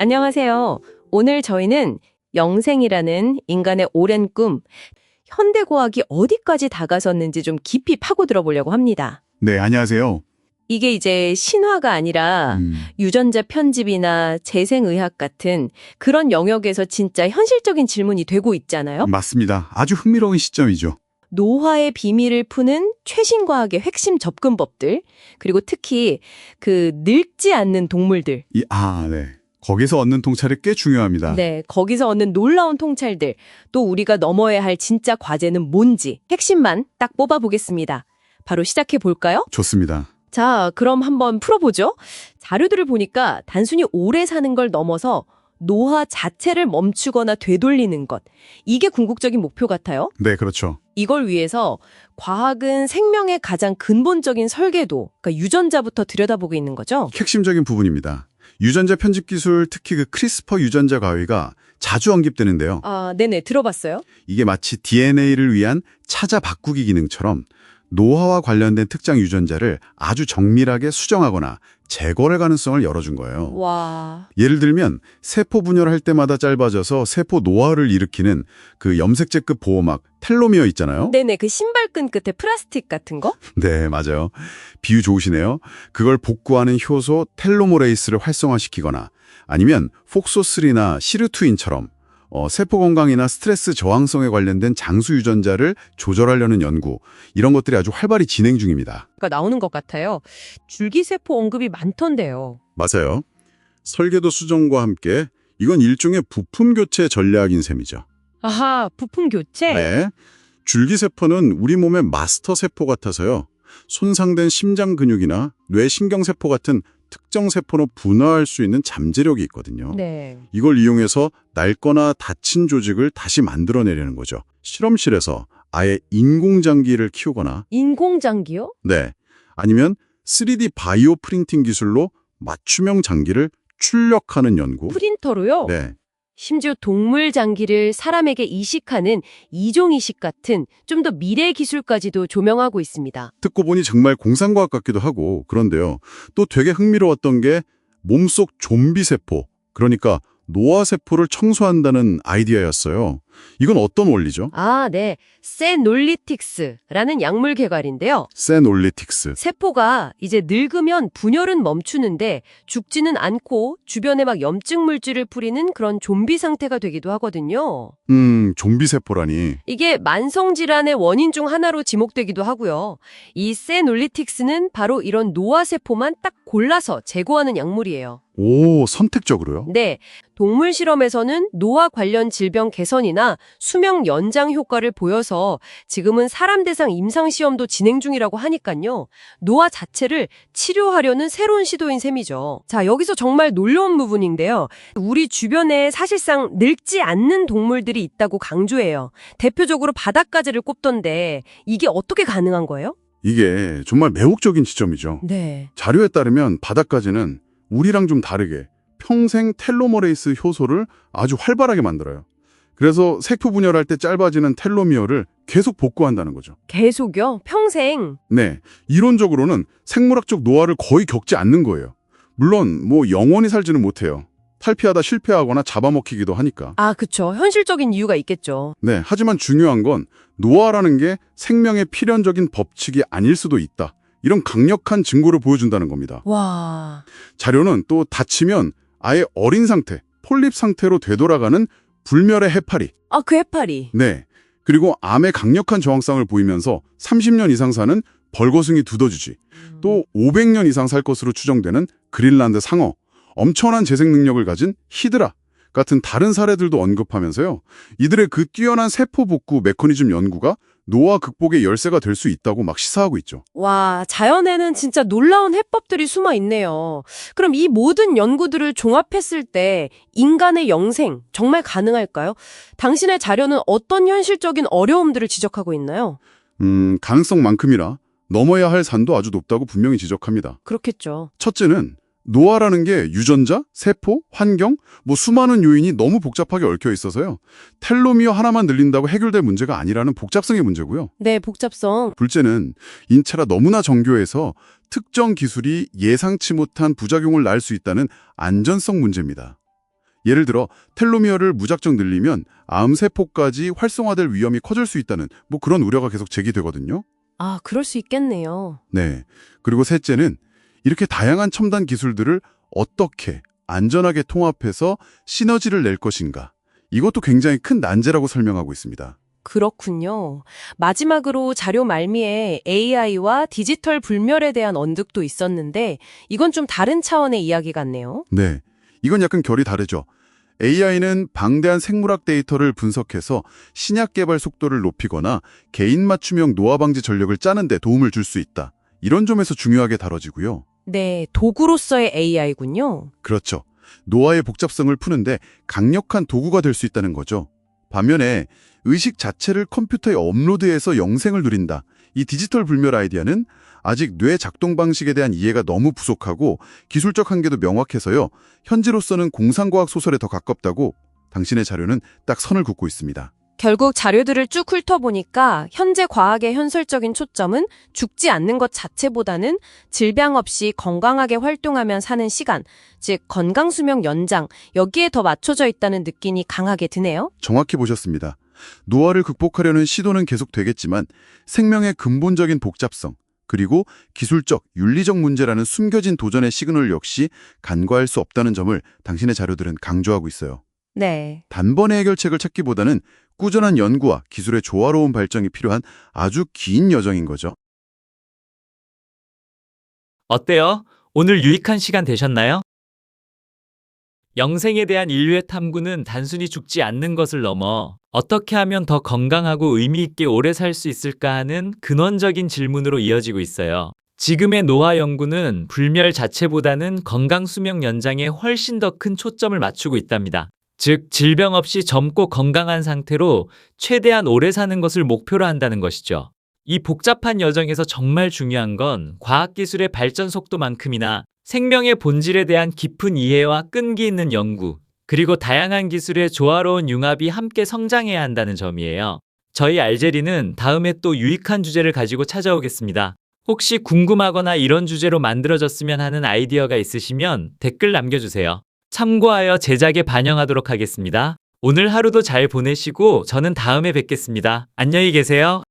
안녕하세요. 오늘 저희는 영생이라는 인간의 오랜 꿈, 현대과학이 어디까지 다가섰는지 좀 깊이 파고들어 보려고 합니다. 네, 안녕하세요. 이게 이제 신화가 아니라 유전자 편집이나 재생의학 같은 그런 영역에서 진짜 현실적인 질문이 되고 있잖아요. 맞습니다. 아주 흥미로운 시점이죠. 노화의 비밀을 푸는 최신 과학의 핵심 접근법들, 그리고 특히 그 늙지 않는 동물들. 네. 거기서 얻는 통찰이 꽤 중요합니다. 네, 거기서 얻는 놀라운 통찰들, 또 우리가 넘어야 할 진짜 과제는 뭔지 핵심만 딱 뽑아보겠습니다. 바로 시작해 볼까요? 좋습니다. 자, 그럼 한번 풀어보죠. 자료들을 보니까 단순히 오래 사는 걸 넘어서 노화 자체를 멈추거나 되돌리는 것, 이게 궁극적인 목표 같아요. 네, 그렇죠. 이걸 위해서 과학은 생명의 가장 근본적인 설계도, 그러니까 유전자부터 들여다보고 있는 거죠. 핵심적인 부분입니다. 유전자 편집 기술, 특히 그 크리스퍼 유전자 가위가 자주 언급되는데요. 아, 네네, 들어봤어요. 이게 마치 DNA를 위한 찾아 바꾸기 기능처럼 노화와 관련된 특정 유전자를 아주 정밀하게 수정하거나 제거할 가능성을 열어준 거예요. 와, 예를 들면 세포 분열할 때마다 짧아져서 세포 노화를 일으키는 그 염색제급 보호막 텔로미어 있잖아요. 네네, 그 신발끈 끝에 플라스틱 같은 거? 네, 맞아요. 비유 좋으시네요. 그걸 복구하는 효소 텔로모레이스를 활성화시키거나 아니면 폭소3나 시르투인처럼 세포 건강이나 스트레스 저항성에 관련된 장수 유전자를 조절하려는 연구, 이런 것들이 아주 활발히 진행 중입니다. 나오는 것 같아요. 줄기세포 언급이 많던데요. 맞아요. 설계도 수정과 함께 이건 일종의 부품 교체 전략인 셈이죠. 아하, 부품 교체? 네. 줄기세포는 우리 몸의 마스터 세포 같아서요. 손상된 심장 근육이나 뇌 신경세포 같은 특정 세포로 분화할 수 있는 잠재력이 있거든요. 네. 이걸 이용해서 낡거나 다친 조직을 다시 만들어내려는 거죠. 실험실에서 아예 인공장기를 키우거나, 인공장기요? 네, 아니면 3D 바이오 프린팅 기술로 맞춤형 장기를 출력하는 연구. 프린터로요? 네, 심지어 동물 장기를 사람에게 이식하는 이종이식 같은 좀 더 미래 기술까지도 조명하고 있습니다. 듣고 보니 정말 공상과학 같기도 하고, 그런데요. 또 되게 흥미로웠던 게 몸속 좀비 세포, 그러니까 노화 세포를 청소한다는 아이디어였어요. 이건 어떤 원리죠? 아, 네. 세놀리틱스라는 약물 개괄인데요. 세놀리틱스. 세포가 이제 늙으면 분열은 멈추는데 죽지는 않고 주변에 막 염증 물질을 뿌리는 그런 좀비 상태가 되기도 하거든요. 좀비 세포라니. 이게 만성질환의 원인 중 하나로 지목되기도 하고요. 이 세놀리틱스는 바로 이런 노화세포만 딱 골라서 제거하는 약물이에요. 오, 선택적으로요? 네, 동물 실험에서는 노화 관련 질병 개선이나 수명 연장 효과를 보여서 지금은 사람 대상 임상 시험도 진행 중이라고 하니까요. 노화 자체를 치료하려는 새로운 시도인 셈이죠. 자, 여기서 정말 놀라운 부분인데요. 우리 주변에 사실상 늙지 않는 동물들이 있다고 강조해요. 대표적으로 바닷가재를 꼽던데 이게 어떻게 가능한 거예요? 이게 정말 매혹적인 지점이죠. 네. 자료에 따르면 바닷가재는 우리랑 좀 다르게 평생 텔로머레이스 효소를 아주 활발하게 만들어요. 그래서 세포 분열할 때 짧아지는 텔로미어를 계속 복구한다는 거죠. 계속요? 평생? 네, 이론적으로는 생물학적 노화를 거의 겪지 않는 거예요. 물론 영원히 살지는 못해요. 탈피하다 실패하거나 잡아먹히기도 하니까. 아, 그쵸. 현실적인 이유가 있겠죠. 네, 하지만 중요한 건 노화라는 게 생명의 필연적인 법칙이 아닐 수도 있다. 이런 강력한 증거를 보여준다는 겁니다. 와. 자료는 또 다치면 아예 어린 상태, 폴립 상태로 되돌아가는 불멸의 해파리. 아, 그 해파리. 네. 그리고 암의 강력한 저항성을 보이면서 30년 이상 사는 벌거숭이 두더지쥐, 또 500년 이상 살 것으로 추정되는 그린란드 상어, 엄청난 재생 능력을 가진 히드라 같은 다른 사례들도 언급하면서요. 이들의 그 뛰어난 세포 복구 메커니즘 연구가 노화 극복의 열쇠가 될 수 있다고 막 시사하고 있죠. 와, 자연에는 진짜 놀라운 해법들이 숨어 있네요. 그럼 이 모든 연구들을 종합했을 때 인간의 영생 정말 가능할까요? 당신의 자료는 어떤 현실적인 어려움들을 지적하고 있나요? 가능성만큼이나 넘어야 할 산도 아주 높다고 분명히 지적합니다. 그렇겠죠. 첫째는 노화라는 게 유전자, 세포, 환경, 수많은 요인이 너무 복잡하게 얽혀 있어서요. 텔로미어 하나만 늘린다고 해결될 문제가 아니라는 복잡성의 문제고요. 네, 복잡성. 둘째는 인체라 너무나 정교해서 특정 기술이 예상치 못한 부작용을 낳을 수 있다는 안전성 문제입니다. 예를 들어 텔로미어를 무작정 늘리면 암세포까지 활성화될 위험이 커질 수 있다는 그런 우려가 계속 제기되거든요. 아, 그럴 수 있겠네요. 네. 그리고 셋째는 이렇게 다양한 첨단 기술들을 어떻게 안전하게 통합해서 시너지를 낼 것인가. 이것도 굉장히 큰 난제라고 설명하고 있습니다. 그렇군요. 마지막으로 자료 말미에 AI와 디지털 불멸에 대한 언급도 있었는데 이건 좀 다른 차원의 이야기 같네요. 네. 이건 약간 결이 다르죠. AI는 방대한 생물학 데이터를 분석해서 신약 개발 속도를 높이거나 개인 맞춤형 노화 방지 전략을 짜는 데 도움을 줄 수 있다. 이런 점에서 중요하게 다뤄지고요. 네, 도구로서의 AI군요. 그렇죠. 노화의 복잡성을 푸는데 강력한 도구가 될 수 있다는 거죠. 반면에 의식 자체를 컴퓨터에 업로드해서 영생을 누린다. 이 디지털 불멸 아이디어는 아직 뇌 작동 방식에 대한 이해가 너무 부족하고 기술적 한계도 명확해서요. 현재로서는 공상과학 소설에 더 가깝다고 당신의 자료는 딱 선을 긋고 있습니다. 결국 자료들을 쭉 훑어보니까 현재 과학의 현실적인 초점은 죽지 않는 것 자체보다는 질병 없이 건강하게 활동하며 사는 시간, 즉 건강수명 연장, 여기에 더 맞춰져 있다는 느낌이 강하게 드네요. 정확히 보셨습니다. 노화를 극복하려는 시도는 계속되겠지만 생명의 근본적인 복잡성, 그리고 기술적, 윤리적 문제라는 숨겨진 도전의 시그널 역시 간과할 수 없다는 점을 당신의 자료들은 강조하고 있어요. 네. 단번에 해결책을 찾기보다는 꾸준한 연구와 기술의 조화로운 발전이 필요한 아주 긴 여정인 거죠. 어때요? 오늘 유익한 시간 되셨나요? 영생에 대한 인류의 탐구는 단순히 죽지 않는 것을 넘어 어떻게 하면 더 건강하고 의미 있게 오래 살 수 있을까 하는 근원적인 질문으로 이어지고 있어요. 지금의 노화 연구는 불멸 자체보다는 건강 수명 연장에 훨씬 더 큰 초점을 맞추고 있답니다. 즉, 질병 없이 젊고 건강한 상태로 최대한 오래 사는 것을 목표로 한다는 것이죠. 이 복잡한 여정에서 정말 중요한 건 과학기술의 발전 속도만큼이나 생명의 본질에 대한 깊은 이해와 끈기 있는 연구, 그리고 다양한 기술의 조화로운 융합이 함께 성장해야 한다는 점이에요. 저희 알제리는 다음에 또 유익한 주제를 가지고 찾아오겠습니다. 혹시 궁금하거나 이런 주제로 만들어졌으면 하는 아이디어가 있으시면 댓글 남겨주세요. 참고하여 제작에 반영하도록 하겠습니다. 오늘 하루도 잘 보내시고 저는 다음에 뵙겠습니다. 안녕히 계세요.